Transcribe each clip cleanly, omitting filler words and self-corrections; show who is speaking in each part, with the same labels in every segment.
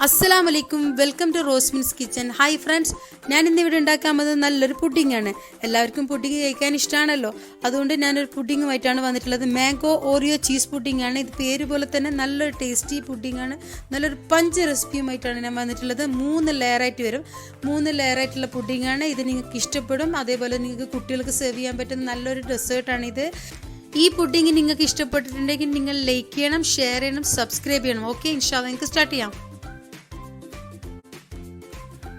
Speaker 1: Assalamu alaikum, welcome to Rosmin's Kitchen. Hi friends, ഞാൻ ഇന്ന് ഇവിടെ ഉണ്ടാക്കാൻ പോകുന്നത് നല്ലൊരു പുഡിംഗ് ആണ്. എല്ലാവർക്കും പുഡിംഗ് കഴിക്കാൻ ഇഷ്ടമാണല്ലോ. അതുകൊണ്ട് ഞാനൊരു പുഡിംഗുമായിട്ടാണ് വന്നിട്ടുള്ളത്. മാംഗോ ഓറിയോ ചീസ് പുഡിംഗ് ആണ്. ഇത് പേര് പോലെ തന്നെ നല്ലൊരു ടേസ്റ്റി പുഡിംഗ് ആണ്. നല്ലൊരു പഞ്ച് റെസിപ്പിയുമായിട്ടാണ് ഞാൻ വന്നിട്ടുള്ളത്. 3 ലെയറായിട്ട് വരും. 3 ലെയറായിട്ടുള്ള പുഡിംഗ് ആണ്. ഇത് നിങ്ങൾക്ക് ഇഷ്ടപ്പെടും. അതേപോലെ നിങ്ങൾക്ക് കുട്ടികൾക്ക് സെർവ് ചെയ്യാൻ പറ്റുന്ന നല്ലൊരു ഡെസേർട്ടാണ് ഇത്. ഈ പുഡിംഗ് നിങ്ങൾക്ക് ഇഷ്ടപ്പെട്ടിട്ടുണ്ടെങ്കിൽ നിങ്ങൾ ലൈക്ക് ചെയ്യണം, ഷെയർ ചെയ്യണം, സബ്സ്ക്രൈബ് ചെയ്യണം. ഓക്കെ, ഇൻഷാല്ലാ നിങ്ങൾക്ക് സ്റ്റാർട്ട് ചെയ്യാം.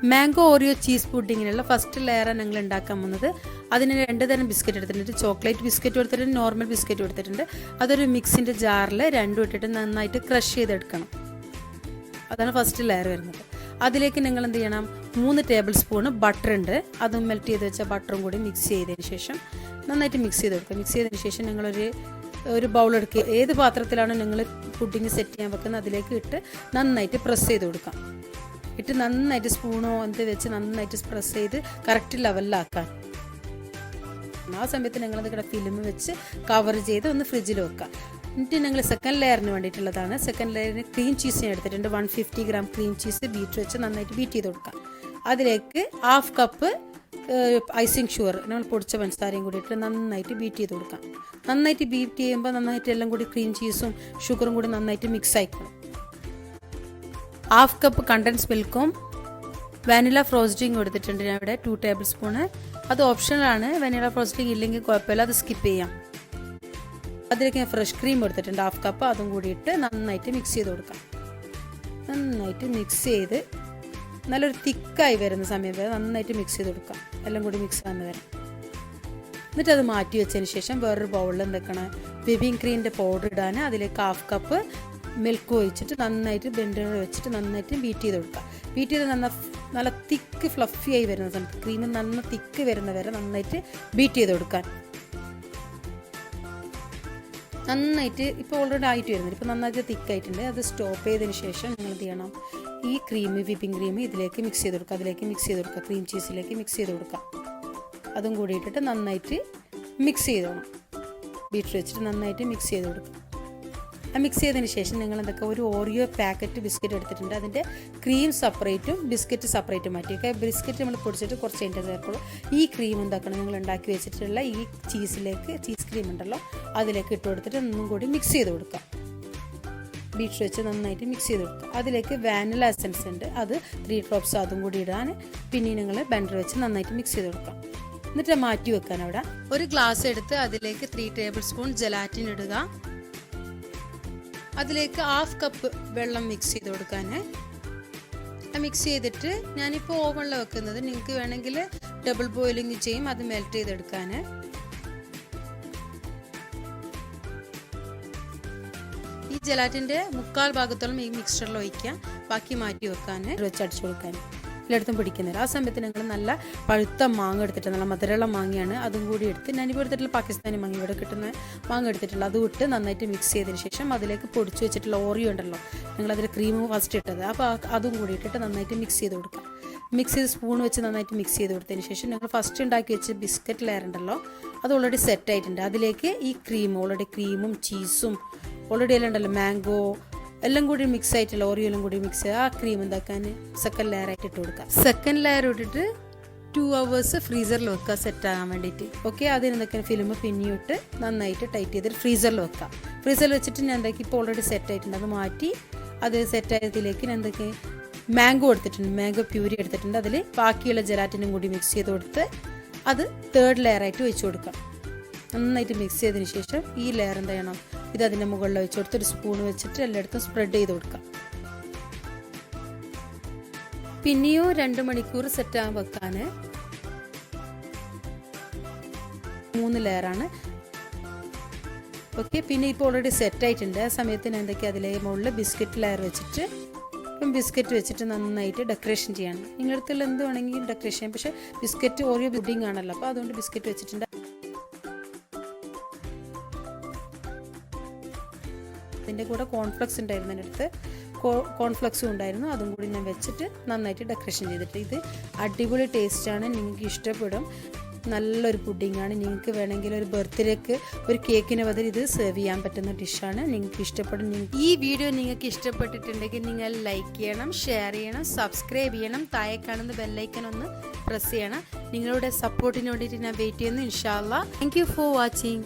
Speaker 1: മാംഗോ ഓറിയോ ചീസ് പുഡിങ്ങിനുള്ള ഫസ്റ്റ് ലെയറാണ് ഞങ്ങൾ ഉണ്ടാക്കാൻ പോകുന്നത്. അതിന് 2 തരം ബിസ്ക്കറ്റ് എടുത്തിട്ടുണ്ട്. ചോക്ലേറ്റ് ബിസ്ക്കറ്റ് കൊടുത്തിട്ടുണ്ട്, നോർമൽ ബിസ്ക്കറ്റ് കൊടുത്തിട്ടുണ്ട്. അതൊരു മിക്സിൻ്റെ ജാറിൽ രണ്ടും ഇട്ടിട്ട് നന്നായിട്ട് ക്രഷ് ചെയ്തെടുക്കണം. അതാണ് ഫസ്റ്റ് ലെയർ വരുന്നത്. അതിലേക്ക് നിങ്ങൾ എന്ത് ചെയ്യണം, 3 ടേബിൾ സ്പൂണ് ബട്ടർ ഉണ്ട്, അതും മെൽറ്റ് ചെയ്ത് വെച്ച ബട്ടറും കൂടി മിക്സ് ചെയ്തതിന് ശേഷം നന്നായിട്ട് മിക്സ് ചെയ്ത് കൊടുക്കുക. മിക്സ് ചെയ്തതിന് ശേഷം നിങ്ങളൊരു ബൗൾ എടുക്കുക. ഏത് പാത്രത്തിലാണ് നിങ്ങൾ പുഡിങ് സെറ്റ് ചെയ്യാൻ വെക്കുന്നത് അതിലേക്ക് ഇട്ട് നന്നായിട്ട് പ്രസ് ചെയ്ത് കൊടുക്കാം. ഇട്ട് നന്നായിട്ട് സ്പൂണോ എന്ത് വെച്ച് നന്നായിട്ട് പ്രസ് ചെയ്ത് കറക്റ്റ് ലെവലിലാക്കാൻ. ആ സമയത്ത് ഞങ്ങളത് ഫിലിം വെച്ച് കവർ ചെയ്ത് ഒന്ന് ഫ്രിഡ്ജിൽ വെക്കാം. എന്നിട്ട് ഞങ്ങൾ സെക്കൻഡ് ലെയറിന് വേണ്ടിയിട്ടുള്ളതാണ്. സെക്കൻഡ് ലെയറിന് ക്രീം ചീസ് ഞാൻ എടുത്തിട്ടുണ്ട്. 150 ഗ്രാം ക്രീം ചീസ് ബീറ്റ് വെച്ച് നന്നായിട്ട് ബീറ്റ് ചെയ്ത് കൊടുക്കാം. അതിലേക്ക് 1/2 കപ്പ് ഐസിങ് ഷുഗർ നമ്മൾ പൊടിച്ച പഞ്ചസാരയും കൂടി ഇട്ട് നന്നായിട്ട് ബീറ്റ് ചെയ്ത് കൊടുക്കാം. നന്നായിട്ട് ബീറ്റ് ചെയ്യുമ്പോൾ നന്നായിട്ട് എല്ലാം കൂടി ക്രീം ചീസും ഷുഗറും കൂടി നന്നായിട്ട് മിക്സ് ആയിക്കോളും. 1/2 കപ്പ് കണ്ടൻസ് മിൽക്കും വാനില ഫ്രോസ്റ്റിംഗ് എടുത്തിട്ടുണ്ട് ഞാൻ ഇവിടെ 2 ടേബിൾ സ്പൂണ്. അത് ഓപ്ഷണലാണ്. വാനില ഫ്രോസ്റ്റിംഗ് ഇല്ലെങ്കിൽ കുഴപ്പമില്ല, അത് സ്കിപ്പ് ചെയ്യാം. അതിലേക്ക് ഞാൻ ഫ്രഷ് ക്രീം എടുത്തിട്ടുണ്ട് 1/2 കപ്പ്. അതും കൂടി ഇട്ട് നന്നായിട്ട് മിക്സ് ചെയ്ത് കൊടുക്കാം. നന്നായിട്ട് മിക്സ് ചെയ്ത് നല്ലൊരു തിക്കായി വരുന്ന സമയം വരെ നന്നായിട്ട് മിക്സ് ചെയ്ത് കൊടുക്കാം. എല്ലാം കൂടി മിക്സ് ആകുന്ന വരെ. എന്നിട്ട് അത് മാറ്റി വെച്ചതിന് ശേഷം വേറൊരു ബൗളിൽ എന്തൊക്കെയാണ് വിപ്പിംഗ് ക്രീമിൻ്റെ പൗഡർ ഇടാൻ. അതിലേക്ക് 1/2 കപ്പ് മിൽക്ക് ഒഴിച്ചിട്ട് നന്നായിട്ട് ബ്ലെൻഡർ വെച്ചിട്ട് നന്നായിട്ട് ബീറ്റ് ചെയ്ത് കൊടുക്കുക. ബീറ്റ് ചെയ്ത് നല്ല തിക്ക് ഫ്ലഫി ആയി വരുന്ന സമയത്ത് ക്രീം നന്ന തിക്ക് വരുന്ന വരെ നന്നായിട്ട് ബീറ്റ് ചെയ്ത് കൊടുക്കാൻ. നന്നായിട്ട് ഇപ്പോൾ ഓൾറെഡി ആയിട്ട് വരുന്നുണ്ട്. ഇപ്പോൾ നന്നായിട്ട് തിക്കായിട്ടുണ്ട്. അത് സ്റ്റോപ്പ് ചെയ്തതിന് ശേഷം നിങ്ങൾ എന്ത് ചെയ്യണം, ഈ വിപ്പിംഗ് ക്രീം ഇതിലേക്ക് മിക്സ് ചെയ്ത് കൊടുക്കുക. അതിലേക്ക് മിക്സ് ചെയ്ത് കൊടുക്കുക. ക്രീം ചീസിലേക്ക് മിക്സ് ചെയ്ത് കൊടുക്കുക. അതും കൂടി ഇട്ടിട്ട് നന്നായിട്ട് മിക്സ് ചെയ്തോണം. ബീറ്റർ വെച്ചിട്ട് നന്നായിട്ട് മിക്സ് ചെയ്ത് കൊടുക്കുക. മിക്സ് ചെയ്തതിന് ശേഷം നിങ്ങൾ എന്തൊക്കെ ഒരു ഓറിയോ പാക്കറ്റ് ബിസ്ക്കറ്റ് എടുത്തിട്ടുണ്ട്. അതിൻ്റെ ക്രീം സെപ്പറേറ്റും ബിസ്ക്കറ്റ് സെപ്പറേറ്റും മാറ്റി വയ്ക്കുക. ബിസ്ക്കറ്റ് നമ്മൾ പൊടിച്ചിട്ട് കുറച്ച് അതിൻ്റെ ചേർക്കുള്ളൂ. ഈ ക്രീം എന്താക്കണം, നിങ്ങൾ ഉണ്ടാക്കി വെച്ചിട്ടുള്ള ഈ ചീസ് ക്രീം ഉണ്ടല്ലോ അതിലേക്ക് ഇട്ട് കൊടുത്തിട്ട് ഒന്നും കൂടി മിക്സ് ചെയ്ത് കൊടുക്കുക. ബീറ്റർ വെച്ച് നന്നായിട്ട് മിക്സ് ചെയ്ത് കൊടുക്കുക. അതിലേക്ക് വാനില എസൻസ് ഉണ്ട്, അത് 3 ഡ്രോപ്സ് അതും കൂടി ഇടാൻ. പിന്നെ നിങ്ങൾ ബ്ലെൻഡർ വെച്ച് നന്നായിട്ട് മിക്സ് ചെയ്ത് കൊടുക്കാം. എന്നിട്ട് മാറ്റി വെക്കാൻ. അവിടെ ഒരു ഗ്ലാസ് എടുത്ത് അതിലേക്ക് 3 ടേബിൾ സ്പൂൺ ജെലാറ്റിൻ ഇടുക. അതിലേക്ക് 1/2 കപ്പ് വെള്ളം മിക്സ് ചെയ്ത് കൊടുക്കാൻ. മിക്സ് ചെയ്തിട്ട് ഞാനിപ്പോൾ ഓവണിൽ വെക്കുന്നത്. നിങ്ങൾക്ക് വേണമെങ്കിൽ ഡബിൾ ബോയിലിംഗ് ചെയ്യും, അത് മെൽറ്റ് ചെയ്തെടുക്കാൻ. ഈ ജെലാറ്റിൻ്റെ 1/4 ഭാഗത്തോളം ഈ മിക്സ്ചറിൽ ഒഴിക്കുക. ബാക്കി മാറ്റി വെക്കാൻ, വെച്ച് അടിച്ചു കൊടുക്കാൻ. എല്ലായിടത്തും പിടിക്കുന്നില്ല. ആ സമയത്ത് ഞങ്ങൾ നല്ല പഴുത്ത മാങ്ങ എടുത്തിട്ട്, നല്ല മധുരമുള്ള മാങ്ങയാണ്, അതും കൂടി എടുത്ത് ഞാനിപ്പോൾ എടുത്തിട്ടുള്ള പാകിസ്ഥാനി മാങ്ങ ഇവിടെ കിട്ടുന്ന മാങ്ങ എടുത്തിട്ടുള്ള അതും ഇട്ട് നന്നായിട്ട് മിക്സ് ചെയ്തതിന് ശേഷം അതിലേക്ക് പൊടിച്ച് വെച്ചിട്ടുള്ള ഓറിയോ ഉണ്ടല്ലോ, നിങ്ങളതിൽ ക്രീം ഫസ്റ്റ് ഇട്ടത്, അപ്പോൾ അതും കൂടി ഇട്ടിട്ട് നന്നായിട്ട് മിക്സ് ചെയ്ത് കൊടുക്കുക. മിക്സ് ചെയ്ത് സ്പൂൺ വെച്ച് നന്നായിട്ട് മിക്സ് ചെയ്ത് കൊടുത്തതിന് ശേഷം ഞങ്ങൾ ഫസ്റ്റ് ഉണ്ടാക്കി വെച്ച് ബിസ്ക്കറ്റ് ലെയർ ഉണ്ടല്ലോ അത് ഓൾറെഡി സെറ്റ് ആയിട്ടുണ്ട്. അതിലേക്ക് ഈ ക്രീമും ചീസും ഓൾറെഡി എല്ലാം ഉണ്ടല്ലോ, മാംഗോ എല്ലാം കൂടി മിക്സ് ആയിട്ടുള്ള ഓറിയോ എല്ലാം കൂടി മിക്സ് ചെയ്ത് ആ ക്രീം എന്താക്കാൻ സെക്കൻഡ് ലെയർ ആയിട്ട് ഇട്ട് കൊടുക്കുക. സെക്കൻഡ് ലെയർ ഇട്ടിട്ട് 2 hours ഫ്രീസറിൽ വെക്കുക സെറ്റ് ആകാൻ വേണ്ടിയിട്ട്. ഓക്കെ, അതിന് എന്തൊക്കെ ഫിലിം പിന്നിയിട്ട് നന്നായിട്ട് ടൈറ്റ് ചെയ്തിട്ട് ഫ്രീസറിൽ വെക്കുക. ഫ്രീസറിൽ വെച്ചിട്ട് ഞാൻ എന്താക്കി ഇപ്പോൾ ഓൾറെഡി സെറ്റ് ആയിട്ടുണ്ട്, അത് മാറ്റി അത് സെറ്റ് ആയതിലേക്ക് ഞാൻ എന്തൊക്കെ മാംഗോ എടുത്തിട്ടുണ്ട്, മാംഗോ പ്യൂരി എടുത്തിട്ടുണ്ട്. അതിൽ ബാക്കിയുള്ള ജെലാറ്റിനും കൂടി മിക്സ് ചെയ്ത് കൊടുത്ത് അത് 3rd ലെയറായിട്ട് വെച്ച് കൊടുക്കാം. നന്നായിട്ട് മിക്സ് ചെയ്തതിന് ശേഷം ഈ ലെയർ എന്ത് ചെയ്യണം, ഇത് അതിൻ്റെ മുകളിൽ വെച്ച് കൊടുത്ത് ഒരു സ്പൂൺ വെച്ചിട്ട് എല്ലായിടത്തും സ്പ്രെഡ് ചെയ്ത് കൊടുക്കാം. പിന്നെയോ 2 മണിക്കൂർ സെറ്റ് ആകാൻ വെക്കാൻ. 3 ലെയറാണ്. ഓക്കെ, പിന്നെ ഇപ്പോൾ ഓൾറെഡി സെറ്റ് ആയിട്ടുണ്ട്. ആ സമയത്ത് ഞാൻ എന്തൊക്കെയാണ് അതിലെ മുകളിൽ ബിസ്ക്കറ്റ് ലെയർ വെച്ചിട്ട് ബിസ്ക്കറ്റ് വെച്ചിട്ട് നന്നായിട്ട് ഡെക്കറേഷൻ ചെയ്യണം. നിങ്ങളുടെ അടുത്തുള്ള എന്ത് വേണമെങ്കിൽ ഡെക്കറേഷൻ ചെയ്യാം. പക്ഷേ ബിസ്ക്കറ്റ് ഓറിയോ പുഡിംഗ് ആണല്ലോ, അപ്പോൾ അതുകൊണ്ട് ബിസ്ക്കറ്റ് വെച്ചിട്ടുണ്ട്. അതിൻ്റെ കൂടെ കോൺഫ്ലെക്സ് ഉണ്ടായിരുന്നു, എൻ്റെ അടുത്ത് കോൺഫ്ലെക്സും ഉണ്ടായിരുന്നു, അതും കൂടി ഞാൻ വെച്ചിട്ട് നന്നായിട്ട് ഡെക്കറേഷൻ ചെയ്തിട്ട്. ഇത് അടിപൊളി ടേസ്റ്റാണ്, നിങ്ങൾക്ക് ഇഷ്ടപ്പെടും. നല്ലൊരു പുഡിങ്ങാണ്. നിങ്ങൾക്ക് വേണമെങ്കിൽ ഒരു ബർത്ത്ഡേക്ക് ഒരു കേക്കിന് പകരം ഇത് സെർവ് ചെയ്യാൻ പറ്റുന്ന ഡിഷാണ്. നിങ്ങൾക്ക് ഇഷ്ടപ്പെടും. ഈ വീഡിയോ നിങ്ങൾക്ക് ഇഷ്ടപ്പെട്ടിട്ടുണ്ടെങ്കിൽ നിങ്ങൾ ലൈക്ക് ചെയ്യണം, ഷെയർ ചെയ്യണം, സബ്സ്ക്രൈബ് ചെയ്യണം, താഴെ കാണുന്ന ബെല്ലൈക്കൺ ഒന്ന് പ്രസ് ചെയ്യണം. നിങ്ങളുടെ സപ്പോർട്ടിന് വേണ്ടിയിട്ട് ഞാൻ വെയിറ്റ് ചെയ്യുന്നു. ഇൻഷാ അല്ലാഹ്. Thank you for watching.